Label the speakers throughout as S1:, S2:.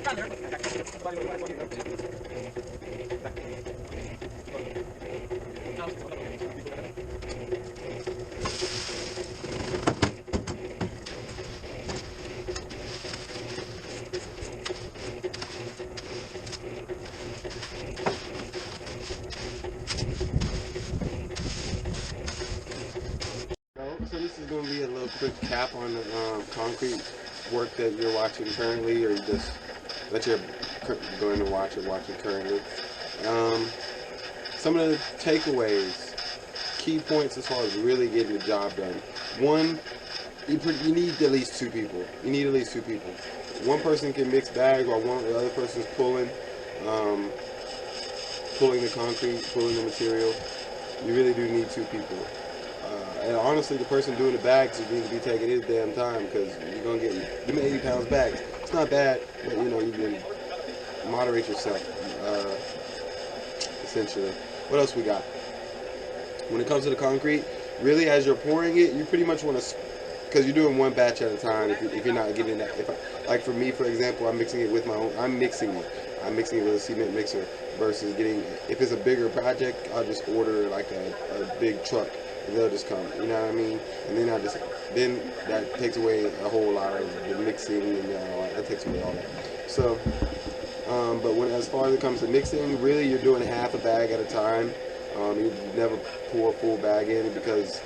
S1: So this is going to be a little quick cap on the concrete work that you're watching currently, or you just that you're going to watch or watching currently. Um, some of the takeaways, key points as far as really getting the job done. One, you need at least two people. You need at least two people. One person can mix bags while the other person's um, pulling the concrete, pulling the material. You really do need two people. And honestly, the person doing the bags needs to be taking his damn time because you're gonna get them 80 pounds bags. It's not bad, but you can moderate yourself. Essentially, what else we got? When it comes to the concrete, really, as you're pouring it, you pretty much want to, because you're doing one batch at a time. If you're not getting that, like for me, for example, I'm mixing it with my own. I'm mixing it with a cement mixer versus getting. If it's a bigger project, I'll just order like a big truck. They'll just come, you know what I mean? And then that takes away a whole lot of the mixing and that takes away all that. So, but as far as it comes to mixing, really you're doing half a bag at a time. You never pour a full bag in because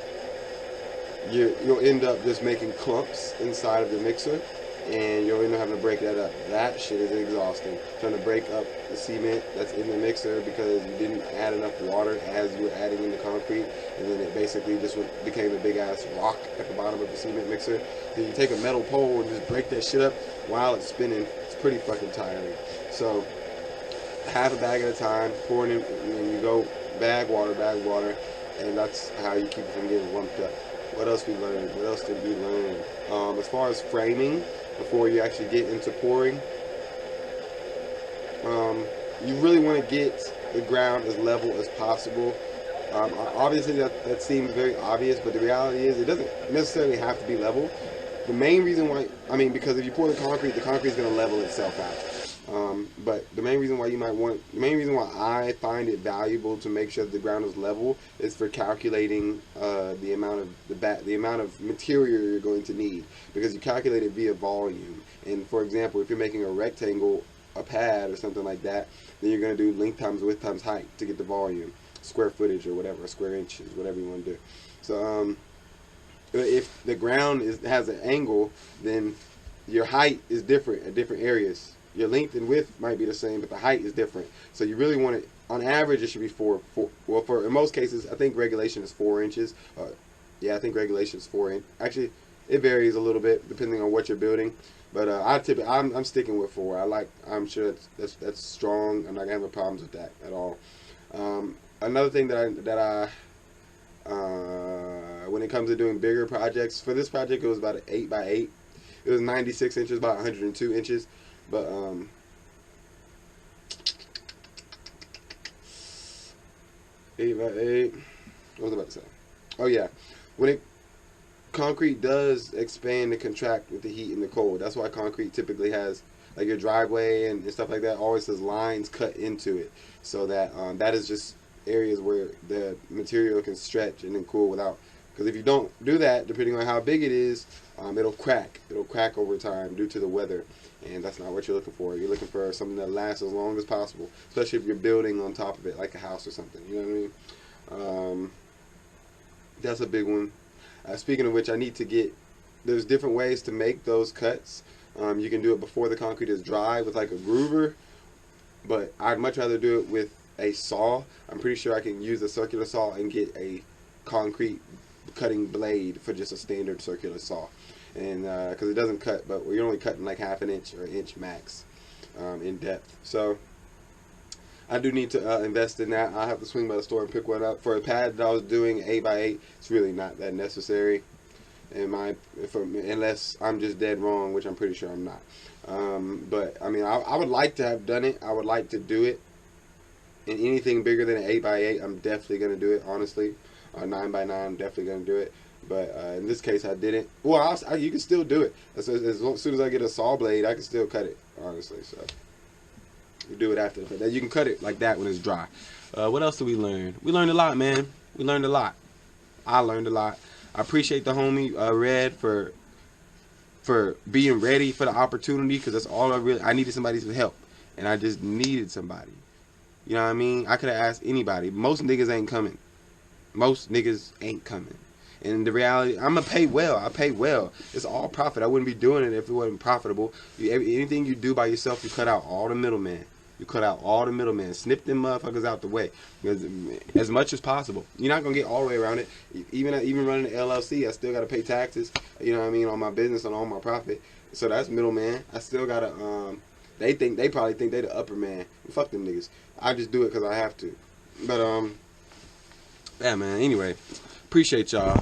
S1: you'll end up just making clumps inside of the mixer, and you'll end up having to break that up. That shit is exhausting. Trying to break up the cement that's in the mixer because you didn't add enough water as you were adding in the concrete, and then it basically just became a big ass rock at the bottom of the cement mixer. So you take a metal pole and just break that shit up while it's spinning. It's pretty fucking tiring. So half a bag at a time, pouring in, and you go bag water, and that's how you keep it from getting lumped up. What else we learned? What else did we learn? As far as framing, before you actually get into pouring, you really want to get the ground as level as possible. Obviously, that seems very obvious, but the reality is it doesn't necessarily have to be level. The main reason why, because if you pour the concrete is going to level itself out. But the main reason why I find it valuable to make sure that the ground is level is for calculating the amount of material you're going to need, because you calculate it via volume. And for example, if you're making a rectangle, a pad or something like that, then you're going to do length times width times height to get the volume, square footage or whatever, square inches, whatever you want to do. So if the ground has an angle, then your height is different at different areas. Your length and width might be the same, but the height is different. So you really want it, on average, it should be in most cases, I think regulation is 4 inches. I think regulation is 4 inches. Actually, it varies a little bit depending on what you're building. But I'm sticking with 4. I'm sure that's strong. I'm not gonna have no problems with that at all. Another thing when it comes to doing bigger projects, for this project it was about an 8x8. It was 96 inches by 102 inches. But 8x8. What was I about to say? Oh yeah, concrete does expand and contract with the heat and the cold. That's why concrete typically has, like, your driveway and stuff like that, always has lines cut into it, so that that is just areas where the material can stretch and then cool without. Because if you don't do that, depending on how big it is, it'll crack. It'll crack over time due to the weather, and that's not what you're looking for. You're looking for something that lasts as long as possible, especially if you're building on top of it, like a house or something. You know what I mean? That's a big one. Speaking of which, there's different ways to make those cuts. You can do it before the concrete is dry with like a groover, but I'd much rather do it with a saw. I'm pretty sure I can use a circular saw and get a concrete cutting blade for just a standard circular saw, and because it doesn't cut, but you're only cutting like half an inch or an inch max in depth. So I do need to invest in that. I'll have to swing by the store and pick one up. For a pad that I was doing 8x8, it's really not that necessary, unless I'm just dead wrong, which I'm pretty sure I'm not. But I would like to have done it. I would like to do it. And anything bigger than an 8x8, I'm definitely going to do it, honestly. 9x9, I'm definitely going to do it. But in this case, I didn't. Well, you can still do it. As soon as I get a saw blade, I can still cut it, honestly. So you do it after. But you can cut it like that when it's dry. What else did we learn? We learned a lot, man. We learned a lot. I learned a lot. I appreciate the homie Red for being ready for the opportunity, because that's all I needed somebody's help, and I just needed somebody. You know what I mean? I could have asked anybody. Most niggas ain't coming. Most niggas ain't coming. And the reality, I'm going to pay well. I pay well. It's all profit. I wouldn't be doing it if it wasn't profitable. Anything you do by yourself, you cut out all the middlemen. You cut out all the middlemen. Snip them motherfuckers out the way. Because as much as possible. You're not going to get all the way around it. Even running an LLC, I still got to pay taxes, you know what I mean, on my business and on my profit. So that's middleman. I still got to, they probably think they the upper man. Fuck them niggas. I just do it because I have to. But, yeah, man, anyway. Appreciate y'all.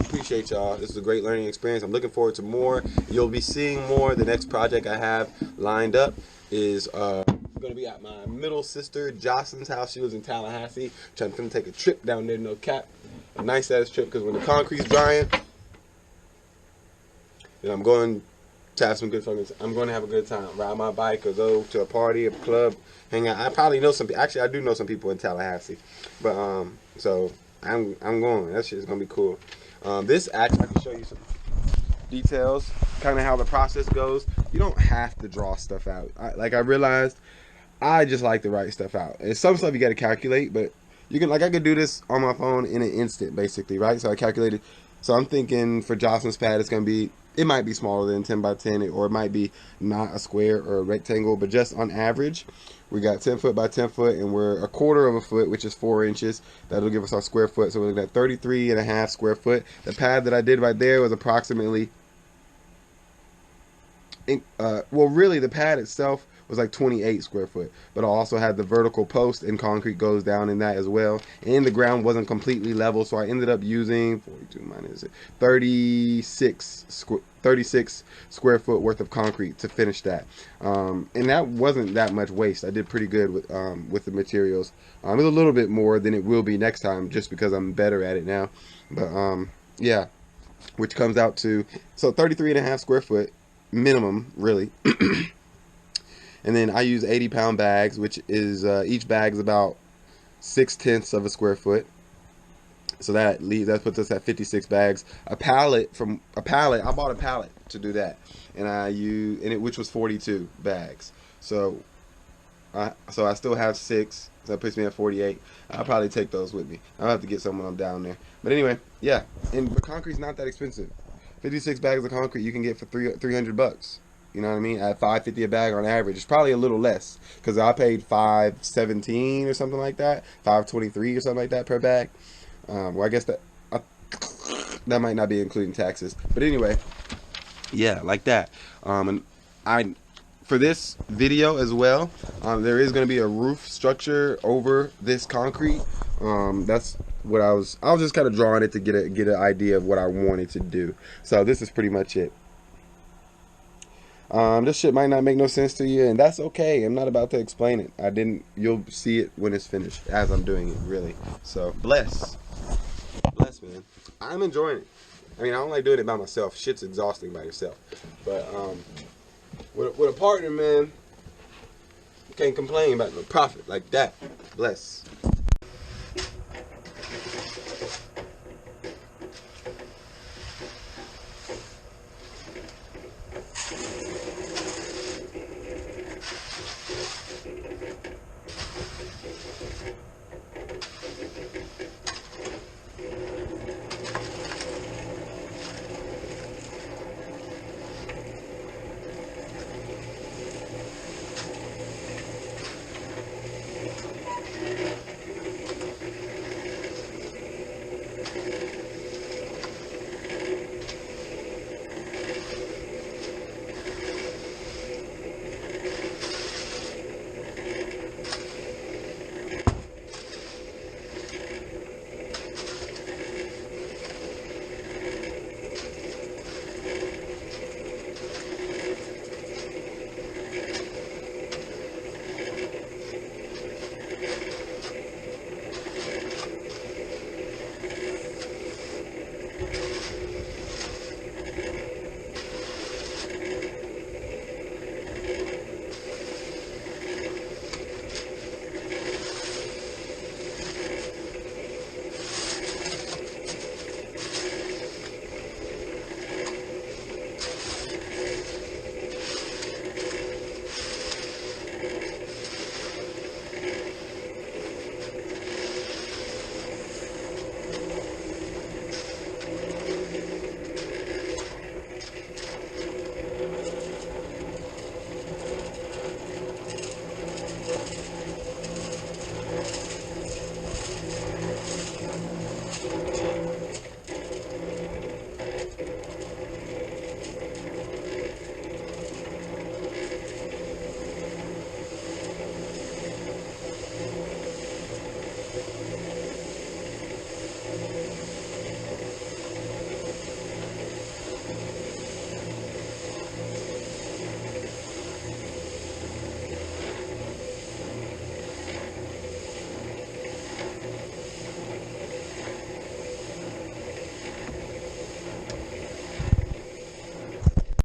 S1: This is a great learning experience. I'm looking forward to more. You'll be seeing more. The next project I have lined up is going to be at my middle sister Jocelyn's house. She lives in Tallahassee. Trying to take a trip down there, no cap. A nice ass trip, because when the concrete's drying, then I'm going to have some good fucking. I'm going to have a good time. Ride my bike or go to a party, a club, hang out. I probably know some people. Actually, I do know some people in Tallahassee, but so I'm going. That shit is gonna be cool. This actually, I can show you some details, kind of how the process goes. You don't have to draw stuff out. I realized I just like to write stuff out. And some stuff you got to calculate, but you can, like, I could do this on my phone in an instant, basically, right? So I calculated. So I'm thinking for Jocelyn's pad, it's gonna be. It might be smaller than 10 by 10, or it might be not a square or a rectangle, but just on average, we got 10 foot by 10 foot, and we're a quarter of a foot, which is 4 inches. That'll give us our square foot. So we're looking at 33.5 square foot. The pad that I did right there was approximately, well, really the pad itself was like 28 square foot, but I also had the vertical post, and concrete goes down in that as well, and the ground wasn't completely level, so I ended up using 42 minus 36 square foot worth of concrete to finish that, and that wasn't that much waste. I did pretty good with the materials. It was a little bit more than it will be next time, just because I'm better at it now, but yeah, which comes out to, so 33.5 square foot minimum, really. And then I use 80-pound bags, which is each bag is about 0.6 of a square foot. So that puts us at 56 bags. A pallet. I bought a pallet to do that, and which was 42 bags. So I still have 6. So that puts me at 48. I'll probably take those with me. I'll have to get some when I'm down there. But anyway, yeah. And the concrete's not that expensive. 56 bags of concrete you can get for $300. You know what I mean? At $5.50 a bag on average. It's probably a little less, because I paid $5.17 or something like that, $5.23 or something like that per bag. Well, I guess that might not be including taxes. But anyway, yeah, like that. And for this video as well, there is going to be a roof structure over this concrete. That's what I was just kind of drawing it to get an idea of what I wanted to do. So this is pretty much it. This shit might not make no sense to you, and that's okay. I'm not about to explain it. You'll see it when it's finished, as I'm doing it, really. So, bless, man. I'm enjoying it. I mean, I don't like doing it by myself. Shit's exhausting by yourself. But, with a partner, man, you can't complain about no profit like that. Bless.